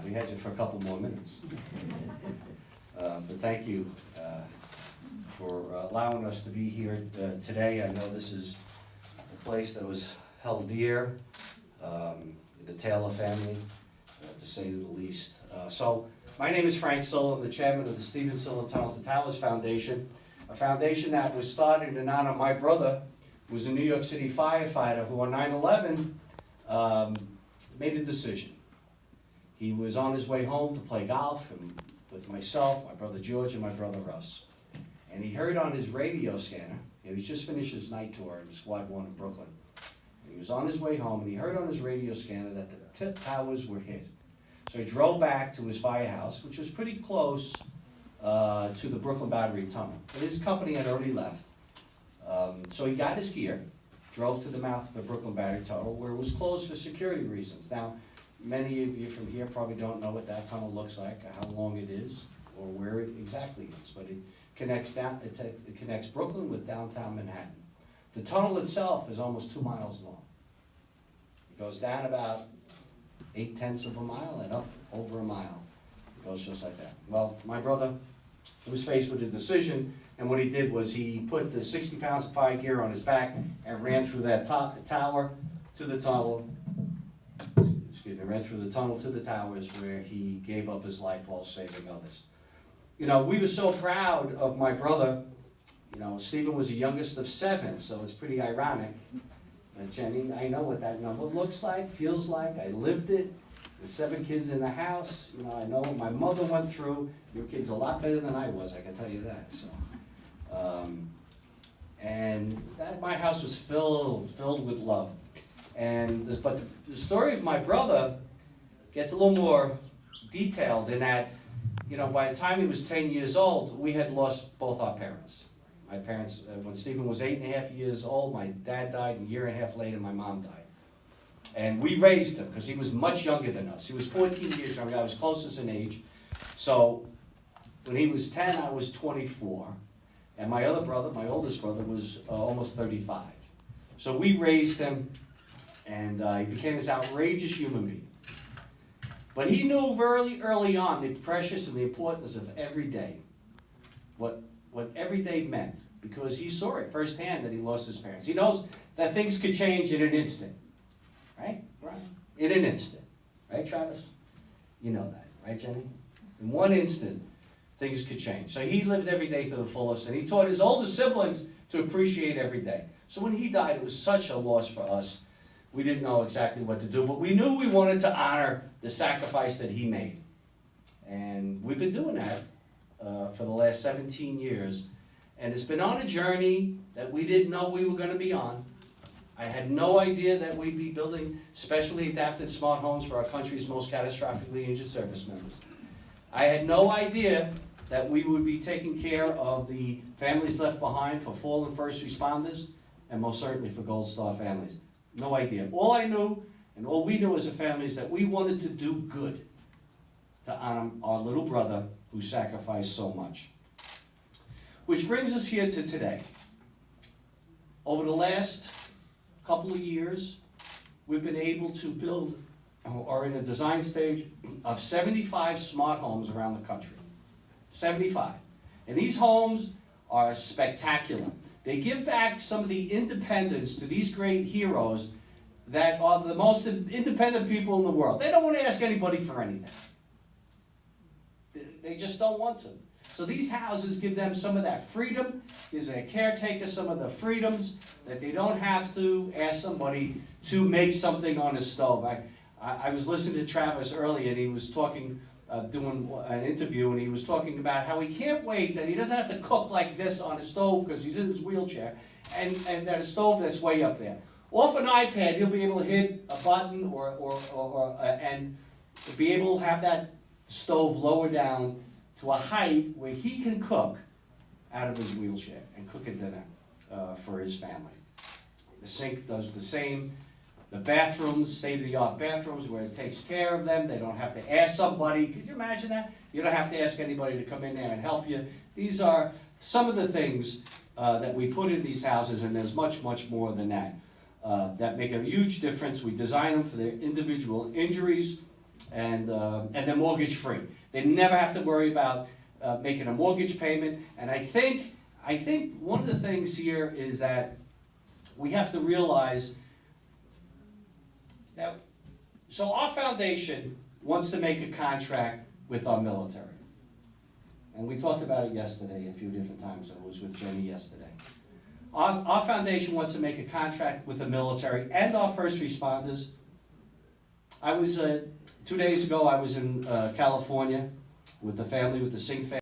We had you for a couple more minutes. But thank you for allowing us to be here today. I know this is a place that was held dear, the Taylor family, to say the least. So my name is Frank Siller. I'm the chairman of the Stephen Siller Tunnel to Towers Foundation, a foundation that was started in honor of my brother, who was a New York City firefighter, who on 9/11 made a decision. He was on his way home to play golf and with myself, my brother George, and my brother Russ. And he heard on his radio scanner, he was just finished his night tour in Squad 1 in Brooklyn. And he was on his way home, and he heard on his radio scanner that the towers were hit. So he drove back to his firehouse, which was pretty close to the Brooklyn Battery Tunnel. But his company had already left. So he got his gear, drove to the mouth of the Brooklyn Battery Tunnel, where it was closed for security reasons. Now, many of you from here probably don't know what that tunnel looks like, or how long it is, or where it exactly is. But it connects it connects Brooklyn with downtown Manhattan. The tunnel itself is almost 2 miles long. It goes down about 0.8 of a mile and up over a mile. It goes just like that. Well, my brother was faced with a decision, and what he did was he put the 60 pounds of fire gear on his back and ran through that tower to the tunnel. Ran through the tunnel to the towers, where he gave up his life while saving others. You know, we were so proud of my brother. You know, Stephen was the youngest of 7, so it's pretty ironic. Jenny, I know what that number looks like, feels like. I lived it. There's 7 kids in the house. You know, I know what my mother went through. Your kid's a lot better than I was, I can tell you that. So, and my house was filled with love. But the story of my brother gets a little more detailed in that, you know, by the time he was 10 years old, we had lost both our parents. My parents, when Stephen was 8.5 years old, my dad died, and a year and a half later, my mom died. And we raised him, because he was much younger than us. He was 14 years younger. I was closest in age. So when he was 10, I was 24. And my other brother, my oldest brother, was almost 35. So we raised him. And he became this outrageous human being. But he knew very early on the precious and the importance of every day, what every day meant, because he saw it firsthand that he lost his parents. He knows that things could change in an instant, right, Brian? In an instant, right, Travis? You know that, right, Jenny? In one instant, things could change. So he lived every day to the fullest, and he taught his older siblings to appreciate every day. So when he died, it was such a loss for us. We didn't know exactly what to do, but we knew we wanted to honor the sacrifice that he made. And we've been doing that for the last 17 years. And it's been on a journey that we didn't know we were going to be on. I had no idea that we'd be building specially adapted smart homes for our country's most catastrophically injured service members. I had no idea that we would be taking care of the families left behind for fallen first responders, and most certainly for Gold Star families. No idea. All I knew, and all we knew as a family, is that we wanted to do good to honor our little brother who sacrificed so much. Which brings us here to today. Over the last couple of years, we've been able to build, or in the design stage, of 75 smart homes around the country. 75. And these homes are spectacular. They give back some of the independence to these great heroes that are the most independent people in the world. They don't want to ask anybody for anything. They just don't want to. So these houses give them some of that freedom, gives their caretaker some of the freedoms that they don't have to ask somebody to make something on a stove. I was listening to Travis earlier, and he was talking, doing an interview, and he was talking about how he can't wait that he doesn't have to cook like this on a stove because he's in his wheelchair, and that a stove that's way up there. Off an iPad, he'll be able to hit a button and be able to have that stove lower down to a height where he can cook out of his wheelchair and cook a dinner for his family. The sink does the same. The bathrooms, state-of-the-art bathrooms, where it takes care of them. They don't have to ask somebody. Could you imagine that? You don't have to ask anybody to come in there and help you. These are some of the things that we put in these houses, and there's much, much more than that, that make a huge difference. We design them for their individual injuries, and they're mortgage free. They never have to worry about making a mortgage payment. And I think one of the things here is that we have to realize that, so our foundation wants to make a contract with our military. And we talked about it yesterday a few different times. I was with Jenny yesterday. Our foundation wants to make a contract with the military and our first responders. I was, 2 days ago, I was in California with the family, with the Singh family.